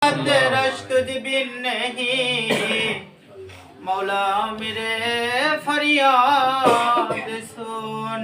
रश्क बिन नहीं मौला मेरे फरियाद सुन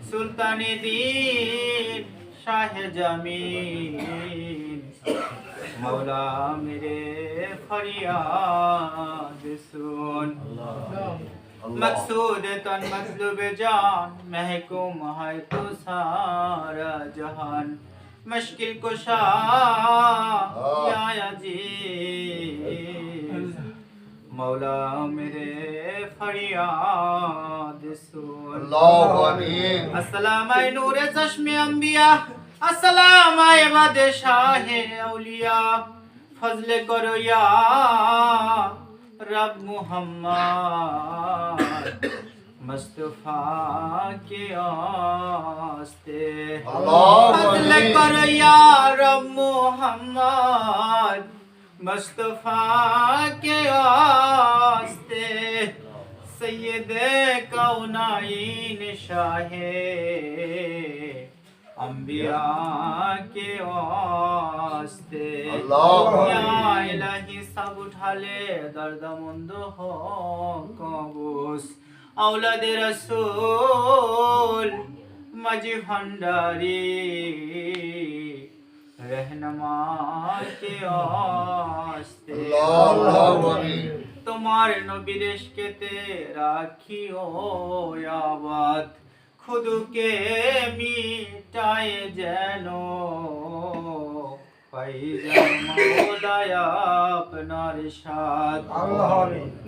सुल्तानी दीन शाह जमीन मौला मेरे फरियाद सुन मकसूद तन मतलूब जान महकुम है तो सारा जहान मुश्किल कुशा या अजीज मौला मेरे फरियाद सुन अल्लाहु आमीन। अस्सलाम नूरे चश्मे अंबिया अस्सलाम बादशाह औलिया फजल करो या रब मुहम्मद मुस्तफा के आस्ते फजल करो या रब मुहम्मद मुस्तफा के आस्ते सैयदे कौनाइन शाहे अंबिया के वास्ते या इलाही सब उठा ले दर्द मंद हो कबूस औलाद रसूल मजी भंडारी रहनमा के वास्ते তোমার নবীর ইশকেতে রাখিও আবাদ খুদকে মিটায় যেন পাই মওলায় আপনার সাথ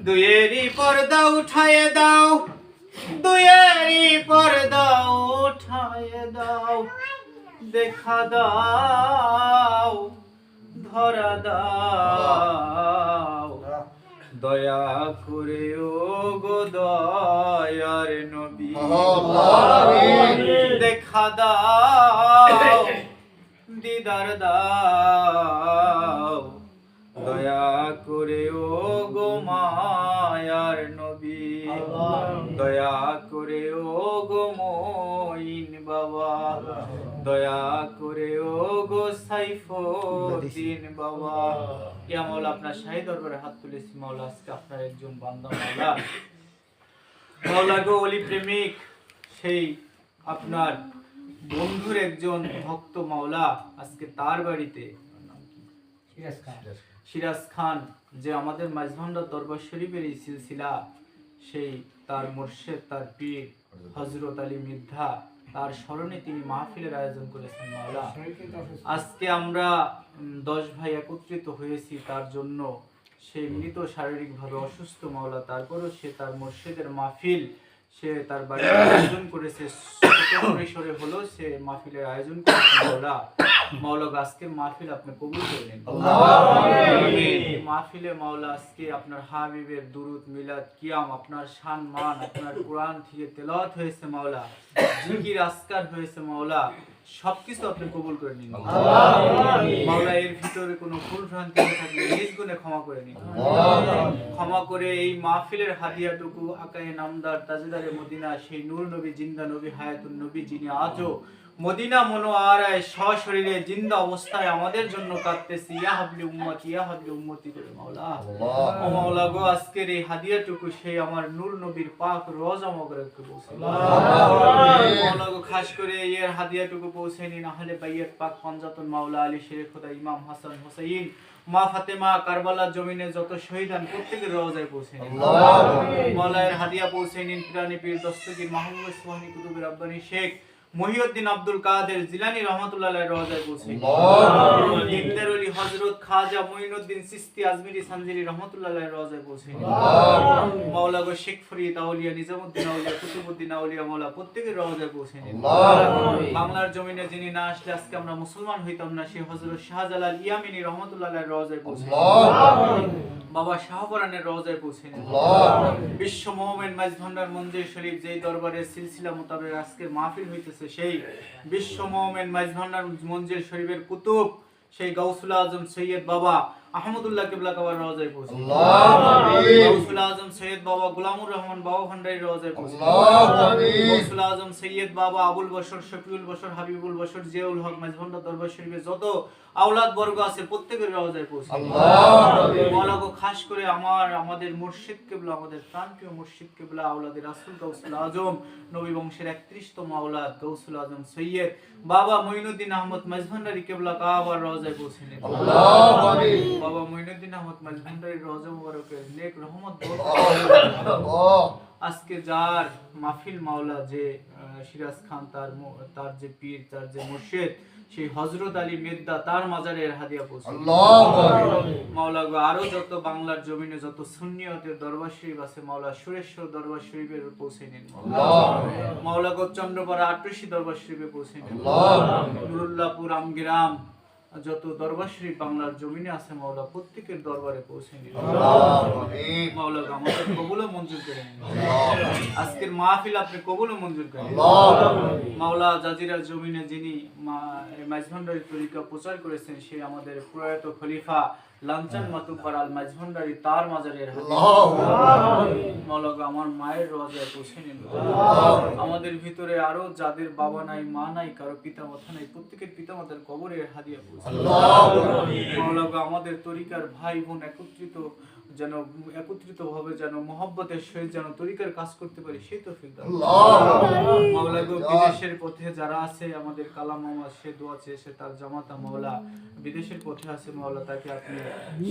দুয়েরই পর্দা উঠায়ে দাও দুয়েরই পর্দা উঠায়ে দাও দেখা দাও ধরা দাও দয়া করে ও গো দয়ার নবী দেখা দাও দিদার দাও দয়া করে ও গো মায়ার নবী দয়া করে ও গো মঈন বাবা দয়া করে ও গো সাইফুদ্দিন বাবা ইয়া মাওলা আপনার শাহী দরবারে হাত তুলেছি মাওলা আজকে আপনার একজন বান্দা মাওলা মাওলা গো ওলি প্রেমিক সেই আপনার বন্ধুর একজন ভক্ত মাওলা আজকে তার বাড়িতে সিরাজ খান যে আমাদের মাঝভান্ডার দরবার শরীফের এই সিলসিলা সেই তার মুর্শিদ তার পীর হযরত আলী মির্জা তার স্মরণে তিনি মাহফিলের আয়োজন করেছেন মাওলা আজকে আমরা 10 ভাই একত্রিত হয়েছি তার জন্য সে মৃত শারীরিকভাবে অসুস্থ মাওলা তারপরও সে তার মুর্শিদের মাহফিল সে তার বাড়িতে আয়োজন করেছে ছোট পরিসরে হলো সে মাহফিলের আয়োজন করেছে মাওলা মাওলা আজকে মাহফিল আপনি কবুল করে নিন আমিন মাহফিলে মাওলা আজকে আপনার হাবিবের দুরূদ মিলাদ কিয়াম আপনার শান মান আপনার কোরআন থেকে তেলাওয়াত হয়েছে মাওলা জিকির আজকার হয়েছে মাওলা সবকিছু আপনি কবুল করে নিন মাওলা এর ভিতরে কোনো ভুল ভ্রান্তি থাকলে নিজ গুণে ক্ষমা করে নিন ক্ষমা করে এই মাহফিলের হাদিয়াটুকু আকায়ে নামদার তাজদারে মদিনা সেই নূর নবী জিন্দা নবী হায়াতুন নবী যিনি আজও মদিনা মনোয়ারায় সশরীরে জিন্দা অবস্থায় আমাদের জন্য কাঁদতেছি ইয়া হাবলি উম্মতি করে মাওলা ও মাওলা গো আজকের এই হাদিয়াটুকু সেই আমার নূর নবীর পাক রওজা মোবারকে পৌঁছে মাওলা গো খাস করে এর হাদিয়াটুকু পৌঁছে নিন আহলে বাইত পাক পঞ্জাতন মাওলা আলী শেখ খোদা ইমাম হাসান হোসেইন মা ফাতেমা কারবালার জমিনে যত শহীদান প্রত্যেকের রওজায় পৌঁছে নিন মাওলা এর হাদিয়া পৌঁছে নিন পিরানি পীর দস্তগীর মাহমুদ সুবহানী কুতুব রব্বানী শেখ মহিউদ্দিন আব্দুল কাদের জিলানী রহমাতুল্লাহ আলাইহির রওজায় পৌঁছে আল্লাহ দিনদার ওলি হযরত খাজা মুঈনুদ্দিন চিশতি আজমিরি সানজিরি রহমাতুল্লাহ আলাইহির রওজায় পৌঁছে আল্লাহ মাওলা গো শেখ ফরিদ আউলিয়া নিজামউদ্দিন আউলিয়া কুতুবউদ্দিন আউলিয়া মাওলা প্রত্যেকের রওজায় পৌঁছে আল্লাহ বাংলার জমিনে যিনি না আসলে আজকে আমরা মুসলমান হইতাম না সেই হযরত শাহজালাল ইয়ামিনী রহমাতুল্লাহ আলাইহির রওজায় পৌঁছে আল্লাহ বাবা শাহপরানের রওজায় পৌঁছে বিশ্ব মোমেন মাঝভান্ডার মঞ্জিল শরীফ যেই দরবারের সিলসিলা মোতাবেক আজকের মাহফিল হইতেছে সেই বিশ্ব মোমেন মাঝভান্ডার মঞ্জিল শরীফের কুতুব সেই গাউসুল আজম সৈয়দ বাবা আহমদুল্লাহ কিবলা কাবার রওজায় পৌঁছে দিন। আল্লাহু আমিন। গাউসুল আজম সৈয়দ বাবা গোলামুর রহমান বাবা ভান্ডারী রওজায় পৌঁছে দিন। আল্লাহু আমিন। গাউসুল আজম সৈয়দ বাবা আবুল বশর, শফিউল বশর, হাবিবুল বশর, জিয়াউল হক মাঝভান্ডার দরবার শরীফে যত আওলাদ বর্গ আছে প্রত্যেকের রওজায় পৌঁছে দিন। আল্লাহু আমিন। মাওলা গো, খাস করে আমাদের মুর্শিদ কিবলা, আমাদের প্রাণপ্রিয় মুর্শিদ কিবলা আওলাদের রাসূল গাউসুল আজম নবী বংশের 31তম আওলাদ গাউসুল আজম সৈয়দ বাবা মঈনুদ্দিন আহমদ মাঝভান্ডারী কিবলা কাবার রওজায় পৌঁছে দিন। আল্লাহু আমিন। বাবা মঈনুদ্দিন আহমদ মাঝভান্ডারী রওজা মুবারকের নেক রহমত আল্লাহ। আজকে যার মাহফিল মাওলা, যে সিরাজ খান তার যে পীর, তার যে মুর্শিদ, সেই হযরত আলী মেদ্দা তার মাজারের হাদিয়া পৌঁছে দিন। আল্লাহু আমিন। মাওলা গো, আরো যত বাংলার জমিনে যত সুন্নিয়তের দরবার শরীফ আছে মাওলা সুরেশ্বর দরবার শরীফের পৌঁছে নিন। আল্লাহ। মাওলা গো, চন্দ্রপাড়া আট্রসি দরবার শরীফে পৌঁছে নিন। আল্লাহ। নুরুল্লাহপুর আমগিরাম যত দরবার শরীফ বাংলার জমিনে আছে মাওলা প্রত্যেকের দরবারে পৌঁছে নিন। আল্লাহু আমিন। মাওলা গো, আমাদের কবুল ও মঞ্জুর করে নিন। আল্লাহ। আজকের মাহফিল আপনি কবুল ও মঞ্জুর করেন। আল্লাহ। মাওলা জাজিরার জমিনে যিনি মাঝভান্ডারী তরিকা প্রচার করেছেন, সেই আমাদের প্রয়াত খলিফা লাঞ্চান মাতুব্বার আল মাঝভান্ডারী তার মাজারের হাদিয়া। মাওলা গো, আমার মায়ের রওজায় পৌঁছে নিন। আমাদের ভিতরে আরো যাদের বাবা নাই, মা নাই, কারো পিতা মাতা নাই, প্রত্যেকের পিতা মাতার কবরের হাদিয়া পৌঁছে দিন। মাওলা গো, আমাদের তরিকার ভাই বোন একত্রিত ভাবে যেন মহব্বতের সহিত যেন তরিকার কাজ করতে পারি, সেই তৌফিক দান। মাওলা গো, বিদেশের পথে যারা আছে, আমাদের কালাম মামা সে দোয়া চেয়েছে, তার জামাতা মাওলা বিদেশের পথে আছে মাওলা, তাকে আপনি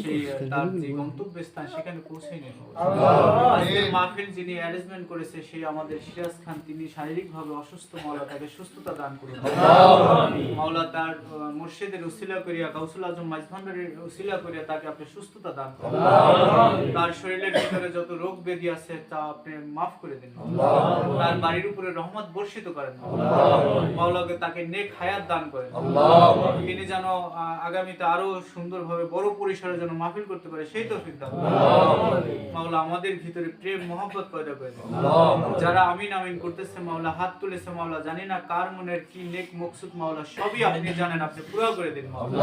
সেই তার যে গন্তব্যস্থান সেখানে পৌঁছে নিন। আজকের মাহফিল যিনি অ্যারেঞ্জমেন্ট করেছে, সেই আমাদের সিরাজ খান, তিনি শারীরিকভাবে অসুস্থ মাওলা, তাকে সুস্থতা দান করুন। মাওলা তার মুর্শিদের উসিলা করিয়া, গাউসুল আজম মাঝভান্ডারীর উসিলা করিয়া তাকে আপনি সুস্থতা দান করুন। তার শরীরের ভিতরে যত রোগ ব্যাধি আছে তা আপনি মাফ করে দিন। তার বাড়ির উপরে রহমত বর্ষিত করেন। মাওলাকে তাকে নেক হায়াত দান করেন। তিনি যেন আগামীতে আরো সুন্দরভাবে বড় পরিসরে যেন মাহফিল করতে পারে, সেই তৌফিক দান করেন। মাওলা আমাদের ভিতরে প্রেম মহব্বত পয়দা করে দেন। যারা আমিন আমিন করতেছে মাওলা, হাত তুলেছে মাওলা, জানি না কার মনের কি নেক মকসুদ মাওলা, সবই আপনি জানেন, আপনি পুরো করে দিন মাওলা।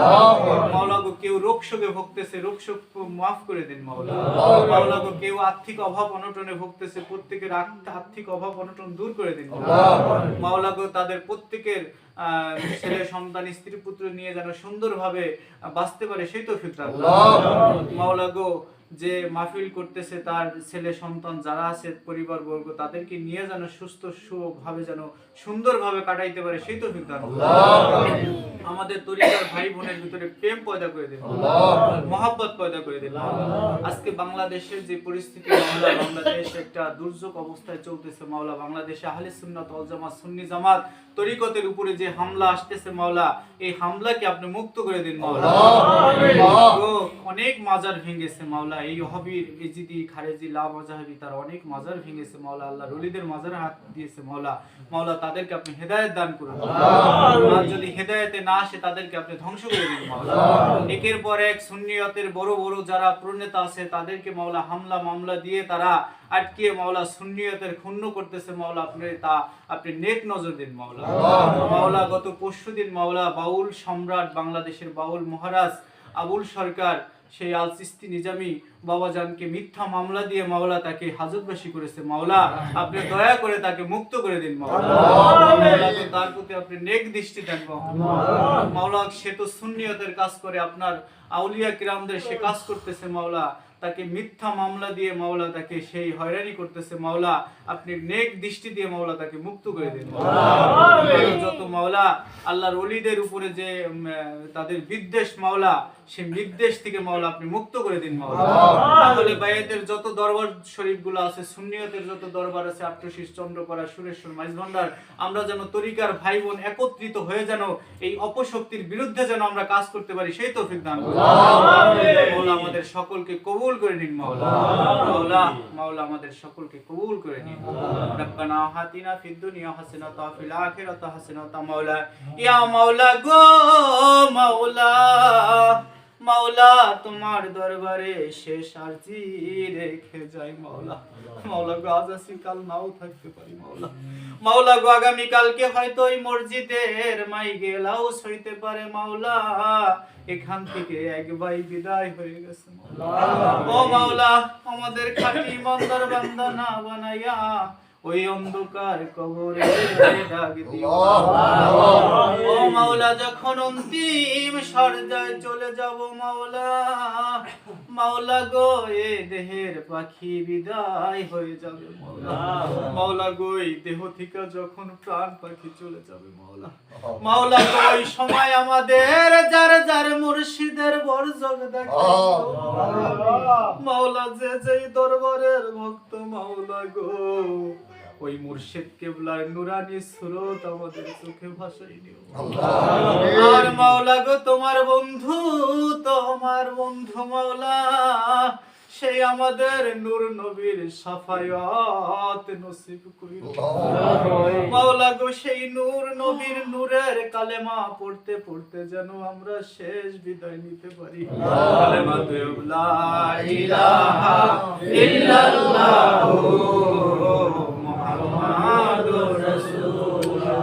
মাওলা গো, কেউ রোগ শোকে ভুগতেছে, রোগ শোক মাফ করে দিন মাওলা। মাওলা গো, কেউ আর্থিক অভাব অনটনে ভুগতেছে, প্রত্যেকের আর্থিক অভাব অনটন দূর করে দিন মাওলা গো। তাদের প্রত্যেকের ছেলে সন্তান স্ত্রী পুত্র নিয়ে যেন সুন্দরভাবে বাঁচতে পারে, সেই তৌফিক দান মাওলা গো। যে মাহফিল করতেছে তার ছেলে সন্তান যারা আছে পরিবার বর্গ, তাদেরকে নিয়ে যেন সুস্থ ভাবে যেন সুন্দরভাবে কাটাইতে পারে, সেই তৌফিক দান আমাদের তরিকার ভাই বোনের ভিতরে প্রেম পয়দা করে দিন, মহব্বত পয়দা করে দিন। আজকে বাংলাদেশের যে পরিস্থিতি মাওলা, বাংলাদেশ একটা দুর্যোগ অবস্থায় চলতেছে মাওলা, বাংলাদেশে আহলে সুন্নাত ওয়াল জামাত সুন্নি জামাত তরিকতের উপরে যে হামলা আসতেছে মাওলা, এই হামলাকে আপনি মুক্ত করে দিন মাওলা। অনেক মাজার ভেঙেছে মাওলা, এই ওয়াহাবির ইজিদি খারেজি লা মাযহাবি তার অনেক মাজার ভেঙেছে মাওলা, আল্লাহর ওলিদের মাজারে হাত দিয়েছে মাওলা। মাওলা তাদেরকে আপনি হেদায়েত দান করুন। আর যদি হেদায়েতে না আসে তাদেরকে আপনি ধ্বংস করে দিন মাওলা। একের পর এক সুন্নিয়তের বড় বড় যারা প্রণেতা আছে তাদেরকে মাওলা হামলা মামলা দিয়ে তারা আটকে মাওলা সুন্নিয়তের ক্ষুণ্ণ করতেছে মাওলা, আপনি নেক নজর দিন মাওলা। মাওলা গত পরশুদিন মাওলা বাউল সম্রাট, বাংলাদেশের বাউল মহারাজ আবুল সরকার, সেই আল চিস্তি নিজামি বাবাজানকে মিথ্যা মামলা দিয়ে মাওলা তাকে হাজতবাসী করেছে মাওলা, আপনি দয়া করে তাকে মুক্ত করে দিন মাওলা। তার প্রতি আপনি নেক দৃষ্টি দেন মাওলা। সে তো সুন্নিয়তের কাজ করে, আপনার আউলিয়া কিরামদের সে কাজ করতেছে মাওলা, তাকে মিথ্যা মামলা দিয়ে মাওলা তাকে সেই হয়রানি করতেছে মাওলা, আপনি নেক দৃষ্টি দিয়ে মাওলা তাকে মুক্ত করে দিন। যত মাওলা আল্লাহর ওলিদের উপরে যে তাদের বিদ্বেষ মাওলা, সেই বিদ্বেষ থেকে মাওলা আপনি মুক্ত করে দিন মাওলা। তাহলে বাইয়াতের যত দরবার শরীফ গুলো আছে, সুন্নিয়তের যত দরবার আছে, আট্রশিস, চন্দ্রপাড়া, সুরেশ্বর, মাইজভান্ডার, আমরা যেন তরিকার ভাই বোন একত্রিত হয়ে যেন এই অপশক্তির বিরুদ্ধে যেন আমরা কাজ করতে পারি, সেই তৌফিক দান করুন মাওলা। আমাদের সকলকে কবুল করে নিন মাওলা। মাওলা আমাদের সকলকে কবুল করে নিন। রব্বানা হাতিনা ফিদ দুনিয়া হাসানাতা ওয়া ফিল আখিরাতি হাসানাতা মাওলা। ইয়া মাওলা গো মাওলা, মাওলা তোমার দরবারে শেষ আরজি রেখে যাই মাওলা। মাওলা গো আজ আসি কাল নাও থাকতে পারি মাওলা। মাওলা গো আগামী কালকে হয়তো ওই মসজিদের মাইকেলাও হইতে পারে মাওলা। এখান থেকে এক ভাই বিদায় হয়ে গেছে মাওলা। ও মাওলা আমাদের খাঁটি ইমানদার বান্দা না বানাইয়া ওই অন্ধকার কবরে ডাক দিও। ও মাওলা যখন অন্তিম সরজায় চলে যাব মাওলা, মাওলা গো এ দেহের পাখি বিদায় হয়ে যাবে মাওলা। মাওলা গো এই দেহ থেকে যখন প্রাণ পাখি চলে যাবে মাওলা, মাওলা গো ওই সময় আমাদের যার যার মুর্শিদের বরজগ দেখাই মাওলা। যে যেই দরবারের ভক্ত মাওলা গো ওই মুর্শিদ কেবলার নুরানি সুরত আমাদের চোখে ভাসাই নিও। আর মাওলা গো তোমার বন্ধু মাওলা সেই আমাদের নূর নবীর সাফায়াত নসিব কইরো মাওলা গো। সেই নূর নবীর নূরের কালেমা পড়তে পড়তে যেন আমরা শেষ বিদায় নিতে পারি। কালেমাতে লা ইলাহা ইল্লাল্লাহু মুহাম্মাদুর রাসূলুল্লাহ।